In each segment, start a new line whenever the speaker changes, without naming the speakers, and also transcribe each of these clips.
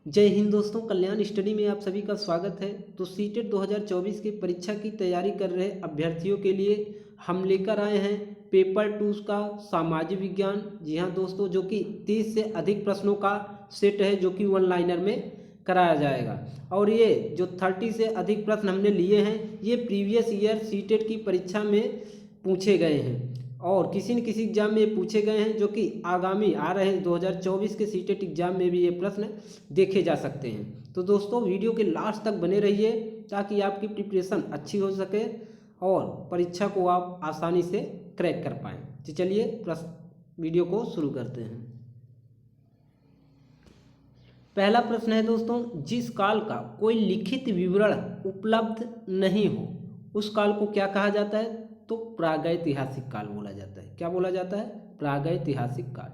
जय हिंद दोस्तों, कल्याण स्टडी में आप सभी का स्वागत है। तो सीटेट 2024 की परीक्षा की तैयारी कर रहे अभ्यर्थियों के लिए हम लेकर आए हैं पेपर 2 का सामाजिक विज्ञान। जी हाँ दोस्तों, जो कि 30 से अधिक प्रश्नों का सेट है जो कि वन लाइनर में कराया जाएगा। और ये जो 30 से अधिक प्रश्न हमने लिए हैं ये प्रीवियस ईयर सीटेट की परीक्षा में पूछे गए हैं और किसी न किसी एग्जाम में ये पूछे गए हैं, जो कि आगामी आ रहे 2024 के सीटेट एग्जाम में भी ये प्रश्न देखे जा सकते हैं। तो दोस्तों वीडियो के लास्ट तक बने रहिए ताकि आपकी प्रिपरेशन अच्छी हो सके और परीक्षा को आप आसानी से क्रैक कर पाएँ। तो चलिए वीडियो को शुरू करते हैं। पहला प्रश्न है दोस्तों, जिस काल का कोई लिखित विवरण उपलब्ध नहीं हो उस काल को क्या कहा जाता है? तो प्रागैतिहासिक काल बोला जाता है। क्या बोला जाता है? प्रागैतिहासिक काल।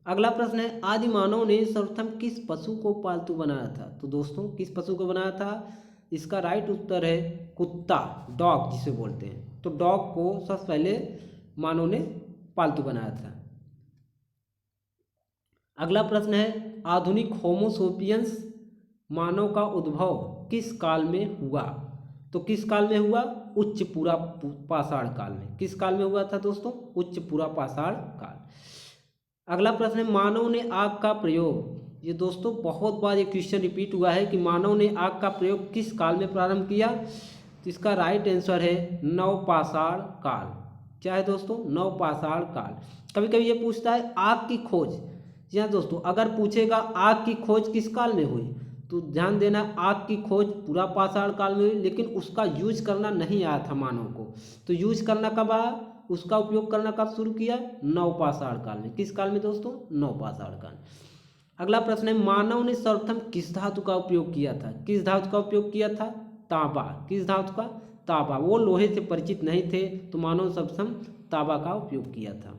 अगला प्रश्न है, आदि मानव ने सर्वप्रथम किस पशु को पालतू बनाया था? तो दोस्तों किस पशु को बनाया था? इसका राइट उत्तर है कुत्ता, डॉग जिसे बोलते हैं। तो डॉग को सबसे पहले मानव ने पालतू बनाया था। अगला प्रश्न है, आधुनिक होमोसोपियंस मानव का उद्भव किस काल में हुआ? तो किस काल में हुआ? उच्च पूरा पाषाण काल में। किस काल में हुआ था दोस्तों? उच्च पूरा पाषाण काल। अगला प्रश्न है, मानव ने आग का प्रयोग। ये दोस्तों बहुत बार ये क्वेश्चन रिपीट हुआ है कि मानव ने आग का प्रयोग किस काल में प्रारंभ किया? तो इसका राइट आंसर है नवपाषाण काल। क्या है दोस्तों? नवपाषाण काल। कभी कभी ये पूछता है आग की खोज। जी हाँ दोस्तों, अगर पूछेगा आग की खोज किस काल में हुई तो ध्यान देना, आग की खोज पूरा पाषाण काल में हुई, लेकिन उसका यूज करना नहीं आया था मानव को। तो यूज करना कब आया? उसका उपयोग करना कब शुरू किया? नवपाषाण काल में। किस काल में दोस्तों? नवपाषाण काल। अगला प्रश्न है, मानव ने सर्वप्रथम किस धातु का उपयोग किया था? किस धातु का उपयोग किया था? तांबा। किस धातु का? तांबा। वो लोहे से परिचित नहीं थे तो मानव सर्वप्रथम तांबा का उपयोग किया था।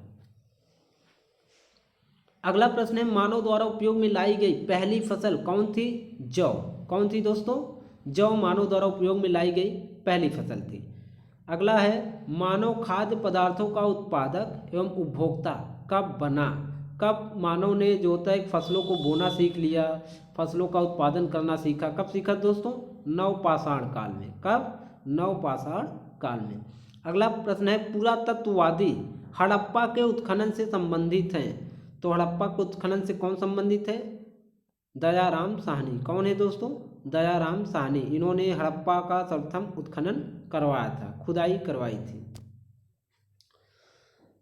अगला प्रश्न है, मानव द्वारा उपयोग में लाई गई पहली फसल कौन थी? जौ। कौन थी दोस्तों? जौ मानव द्वारा उपयोग में लाई गई पहली फसल थी। अगला है, मानव खाद्य पदार्थों का उत्पादक एवं उपभोक्ता कब बना? कब मानव ने जो होता है फसलों को बोना सीख लिया, फसलों का उत्पादन करना सीखा? कब सीखा दोस्तों? नवपाषाण काल में। कब? नवपाषाण काल में। अगला प्रश्न है, पुरातत्ववादी हड़प्पा के उत्खनन से संबंधित हैं। तो हड़प्पा के उत्खनन से कौन संबंधित है? दयाराम साहनी। कौन है दोस्तों? दयाराम साहनी। इन्होंने हड़प्पा का सर्वप्रथम उत्खनन करवाया था, खुदाई करवाई थी।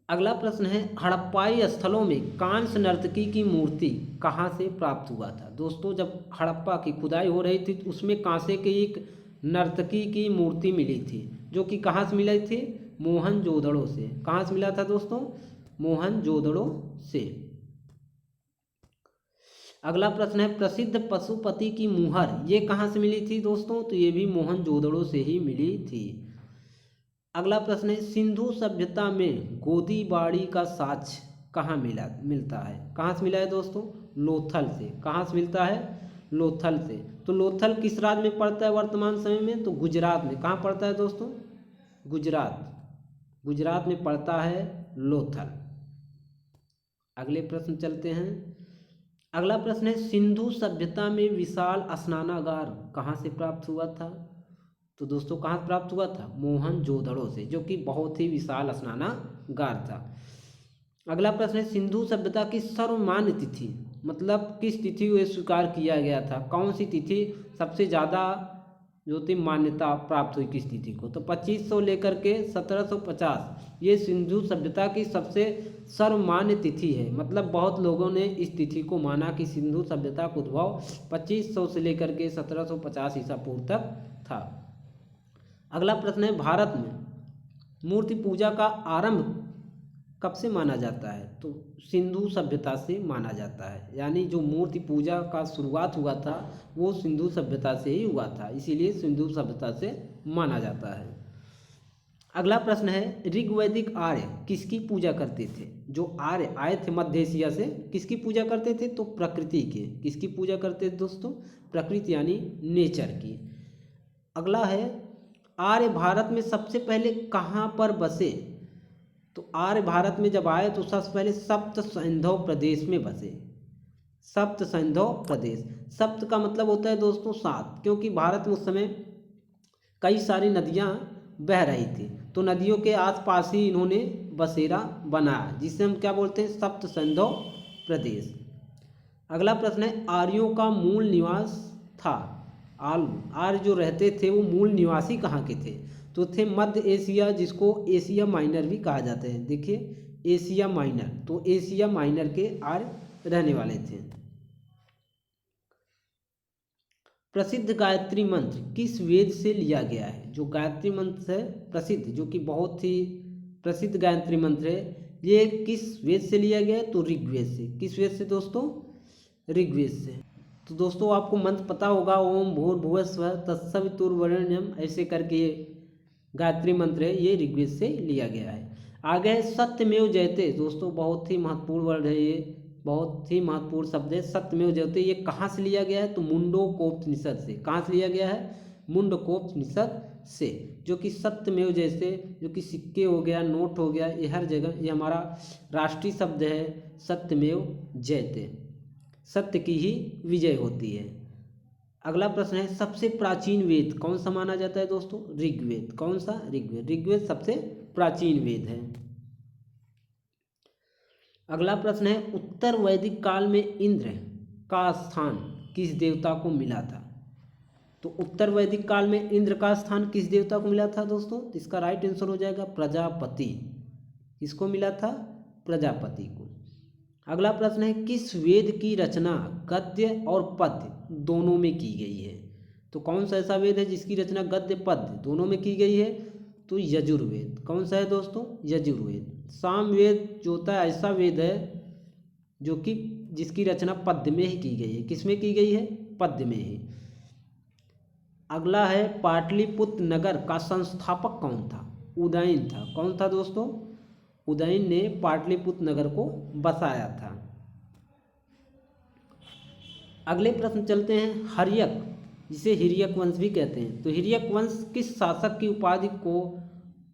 अगला प्रश्न है, हड़प्पाई स्थलों में कांस्य नर्तकी की मूर्ति कहाँ से प्राप्त हुआ था? दोस्तों जब हड़प्पा की खुदाई हो रही थी तो उसमें कांसे की एक नर्तकी की मूर्ति मिली थी, जो कि कहाँ से मिली थी? मोहनजोदड़ो से। कहाँ से मिला था दोस्तों? मोहनजोदड़ो से। अगला प्रश्न है, प्रसिद्ध पशुपति की मुहर ये कहाँ से मिली थी दोस्तों? तो ये भी मोहनजोदड़ो से ही मिली थी। अगला प्रश्न है, सिंधु सभ्यता में गोदी बाड़ी का साक्ष्य कहाँ मिलता है? कहाँ से मिला है दोस्तों? लोथल से। कहाँ से मिलता है? लोथल से। तो लोथल किस राज्य में पड़ता है वर्तमान समय में? तो गुजरात में। कहाँ पड़ता है दोस्तों? गुजरात। गुजरात में पड़ता है लोथल। अगले प्रश्न चलते हैं। अगला प्रश्न है, सिंधु सभ्यता में विशाल स्नानागार कहाँ से प्राप्त हुआ था? तो दोस्तों कहाँ प्राप्त हुआ था? मोहनजोदड़ो से, जो कि बहुत ही विशाल स्नानागार था। अगला प्रश्न है, सिंधु सभ्यता की सर्वमान्य तिथि, मतलब किस तिथि को स्वीकार किया गया था? कौन सी तिथि सबसे ज़्यादा जो थी मान्यता प्राप्त हुई किस तिथि को? तो 2500 लेकर के 1750 ये सिंधु सभ्यता की सबसे सर्वमान्य तिथि है। मतलब बहुत लोगों ने इस तिथि को माना कि सिंधु सभ्यता का उद्भव 2500 से लेकर के 1750 ईसा पूर्व तक था। अगला प्रश्न है, भारत में मूर्ति पूजा का आरंभ कब से माना जाता है? तो सिंधु सभ्यता से माना जाता है। यानी जो मूर्ति पूजा का शुरुआत हुआ था वो सिंधु सभ्यता से ही हुआ था, इसीलिए सिंधु सभ्यता से माना जाता है। अगला प्रश्न है, ऋग्वैदिक आर्य किसकी पूजा करते थे? जो आर्य आए थे मध्य एशिया से, किसकी पूजा करते थे? तो प्रकृति के। किसकी पूजा करते थे दोस्तों? प्रकृति यानी नेचर की। अगला है, आर्य भारत में सबसे पहले कहाँ पर बसे? तो आर्य भारत में जब आए तो सबसे पहले सप्त सिंधु प्रदेश में बसे। सप्त सिंधु प्रदेश। सप्त का मतलब होता है दोस्तों 7, क्योंकि भारत में उस समय कई सारी नदियाँ बह रही थी, तो नदियों के आसपास ही इन्होंने बसेरा बनाया, जिसे हम क्या बोलते हैं, सप्त सिंधु प्रदेश। अगला प्रश्न है, आर्यों का मूल निवास था। आर्य जो रहते थे वो मूल निवासी कहाँ के थे, तो थे मध्य एशिया, जिसको एशिया माइनर भी कहा जाता है। देखिए एशिया माइनर, तो एशिया माइनर के आर्य रहने वाले थे। प्रसिद्ध गायत्री मंत्र किस वेद से लिया गया है। जो गायत्री मंत्र है प्रसिद्ध, जो कि बहुत ही प्रसिद्ध गायत्री मंत्र है, ये किस वेद से लिया गया है, तो ऋग्वेद से। किस वेद से दोस्तों, ऋग्वेद से। तो दोस्तों आपको मंत्र पता होगा, ओम भूर्भुवः स्वः तत्सवितुर्वरेण्यम, ऐसे करके ये गायत्री मंत्र है, ये ऋग्वेद से लिया गया है। आगे है सत्यमेव जयते। दोस्तों बहुत ही महत्वपूर्ण वर्ड है ये, बहुत ही महत्वपूर्ण शब्द है सत्यमेव जयते। ये कहाँ से लिया गया है, तो मुंडकोपनिषद से। कहाँ से लिया गया है, मुंडकोपनिषद से, जो कि सत्यमेव जैसे, जो कि सिक्के हो गया, नोट हो गया, ये हर जगह ये हमारा राष्ट्रीय शब्द है, सत्यमेव जयते। सत्य की ही विजय होती है। अगला प्रश्न है, सबसे प्राचीन वेद कौन सा माना जाता है दोस्तों, ऋग्वेद। कौन सा, ऋग्वेद। ऋग्वेद सबसे प्राचीन वेद है। अगला प्रश्न है, उत्तर वैदिक काल में इंद्र का स्थान किस देवता को मिला था। तो उत्तर वैदिक काल में इंद्र का स्थान किस देवता को मिला था दोस्तों, इसका राइट आंसर हो जाएगा प्रजापति। किसको मिला था, प्रजापति को। अगला प्रश्न है, किस वेद की रचना गद्य और पद्य दोनों में की गई है। तो कौन सा ऐसा वेद है जिसकी रचना गद्य पद्य दोनों में की गई है, तो यजुर्वेद। कौन सा है दोस्तों, यजुर्वेद। सामवेद जो होता है ऐसा वेद है जो कि जिसकी रचना पद्य में ही की गई है। किसमें की गई है, पद्य में ही। अगला है, पाटलिपुत्र नगर का संस्थापक कौन था, उदयन था। कौन था दोस्तों, उदयन ने पाटलिपुत्र नगर को बसाया था। अगले प्रश्न चलते हैं, हर्यक, जिसे हिर्यक वंश भी कहते हैं। तो हिर्यक वंश किस शासक की उपाधि को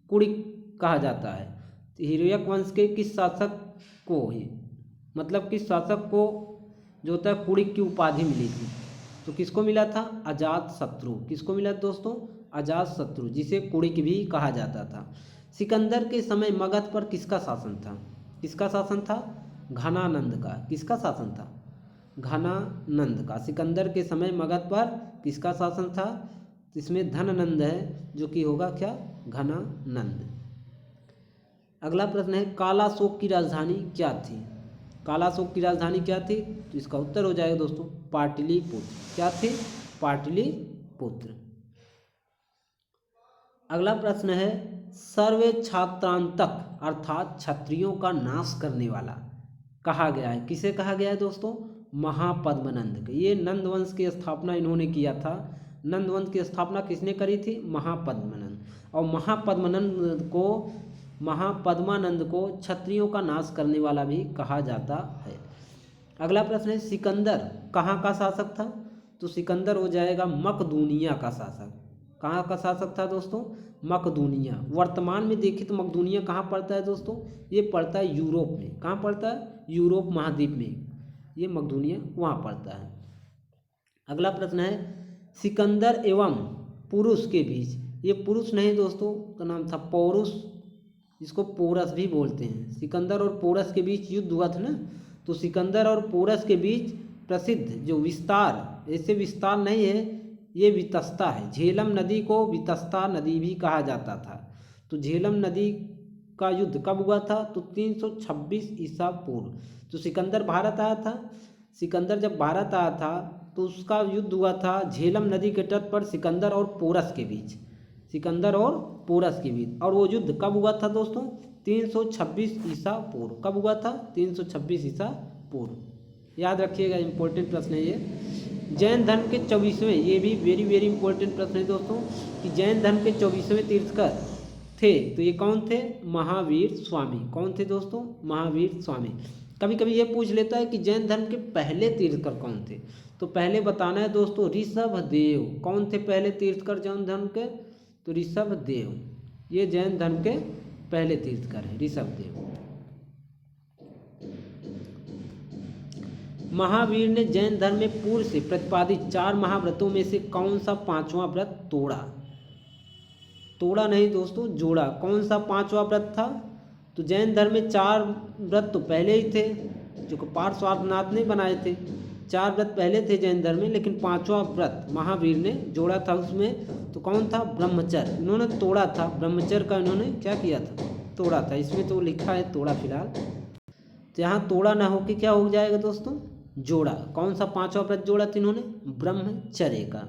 कुड़िक कहा जाता है। तो हिर्यक वंश के किस शासक को ही, मतलब किस शासक को जो होता है कुड़िक की उपाधि मिली थी। तो किसको मिला था, अजात शत्रु। किसको मिला दोस्तों, अजात शत्रु, जिसे कुड़िक भी कहा जाता था। सिकंदर के समय मगध पर किसका शासन था। किसका शासन था, घनानंद का। किसका शासन था, घनानंद का। सिकंदर के समय मगध पर किसका शासन था, इसमें धनानंद है, जो कि होगा क्या, घनानंद। अगला प्रश्न है, कालाशोक की राजधानी क्या थी। कालाशोक की राजधानी क्या थी, तो इसका उत्तर हो जाएगा दोस्तों पाटलिपुत्र। क्या थी, पाटलिपुत्र। अगला प्रश्न है, सर्वे छात्रांतक अर्थात क्षत्रियों का नाश करने वाला कहा गया है। किसे कहा गया है दोस्तों, महापद्मनंद। ये नंद वंश की स्थापना इन्होंने किया था। नंद वंश की स्थापना किसने करी थी, महापद्मनंद। और महापद्मानंद को क्षत्रियों का नाश करने वाला भी कहा जाता है। अगला प्रश्न है, सिकंदर कहाँ का शासक था। तो सिकंदर हो जाएगा मकदूनिया का शासक। कहाँ का शासक था दोस्तों, मकदूनिया। वर्तमान में देखें तो मकदूनिया कहाँ पड़ता है दोस्तों, ये पड़ता है यूरोप में। कहाँ पड़ता है, यूरोप महाद्वीप में ये मकदूनिया वहाँ पड़ता है। अगला प्रश्न है, सिकंदर एवं पुरुष के बीच, ये पुरुष नहीं दोस्तों, का नाम था पौरुष, जिसको पोरस भी बोलते हैं। सिकंदर और पोरस के बीच युद्ध हुआ था ना, तो सिकंदर और पोरस के बीच प्रसिद्ध जो विस्तार, ऐसे विस्तार नहीं है, ये वितस्ता है। झेलम नदी को वितस्ता नदी भी कहा जाता था। तो झेलम नदी का युद्ध कब हुआ था, तो 326 ईसा पूर्व। तो सिकंदर भारत आया था। सिकंदर जब भारत आया था तो उसका युद्ध हुआ था झेलम नदी के तट पर सिकंदर और पोरस के बीच। सिकंदर और पोरस के बीच। और वो युद्ध कब हुआ था दोस्तों, 326 ईसा पूर्व। कब हुआ था, 326 ईसा पूर्व। याद रखिएगा, इंपॉर्टेंट प्रश्न है ये। जैन धर्म के 24वें, ये भी वेरी वेरी इंपॉर्टेंट प्रश्न है दोस्तों, कि जैन धर्म के 24वें तीर्थकर थे, तो ये कौन थे, महावीर स्वामी। कौन थे दोस्तों, महावीर स्वामी। कभी कभी ये पूछ लेता है कि जैन धर्म के पहले तीर्थकर कौन थे, तो पहले बताना है दोस्तों ऋषभदेव। कौन थे पहले तीर्थकर जैन धर्म के, तो ऋषभदेव, ये जैन धर्म के पहले तीर्थकर हैं, ऋषभदेव। महावीर ने जैन धर्म में पूर्व से प्रतिपादित 4 महाव्रतों में से कौन सा 5वां व्रत तोड़ा? तोड़ा नहीं दोस्तों, जोड़ा। कौन सा 5वां व्रत था? तो जैन धर्म में 4 व्रत तो पहले ही थे, जो कि पार्श्वनाथ ने बनाए थे। 4 व्रत पहले थे जैन धर्म में, लेकिन 5वां व्रत महावीर ने जोड़ा था उसमें। तो कौन था? ब्रह्मचर्य। इन्होंने तोड़ा था, ब्रह्मचर्य का इन्होंने क्या किया था? तोड़ा था। इसमें तो लिखा है तोड़ा फिलहाल, तो यहाँ तोड़ा ना होके क्या हो जाएगा दोस्तों? जोड़ा। कौन सा 5वां व्रत जोड़ा था इन्होंने? ब्रह्मचर्य का।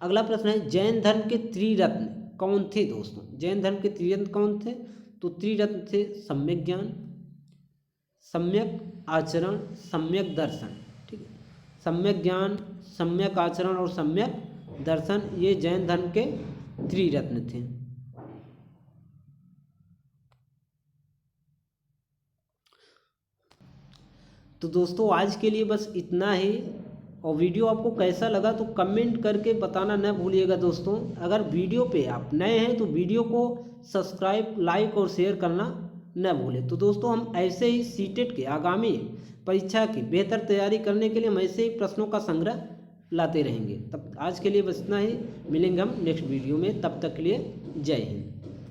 अगला प्रश्न है, जैन धर्म के त्रिरत्न कौन थे दोस्तों? जैन धर्म के त्रिरत्न कौन थे? तो त्रिरत्न थे सम्यक ज्ञान, सम्यक आचरण, सम्यक दर्शन। ठीक है, सम्यक ज्ञान, सम्यक आचरण और सम्यक दर्शन, ये जैन धर्म के त्रिरत्न थे। तो दोस्तों आज के लिए बस इतना ही, और वीडियो आपको कैसा लगा तो कमेंट करके बताना न भूलिएगा दोस्तों। अगर वीडियो पे आप नए हैं तो वीडियो को सब्सक्राइब, लाइक और शेयर करना न भूलें। तो दोस्तों हम ऐसे ही सीटेट के आगामी परीक्षा की बेहतर तैयारी करने के लिए हम ऐसे ही प्रश्नों का संग्रह लाते रहेंगे। तब आज के लिए बस इतना ही, मिलेंगे हम नेक्स्ट वीडियो में। तब तक के लिए जय हिंद।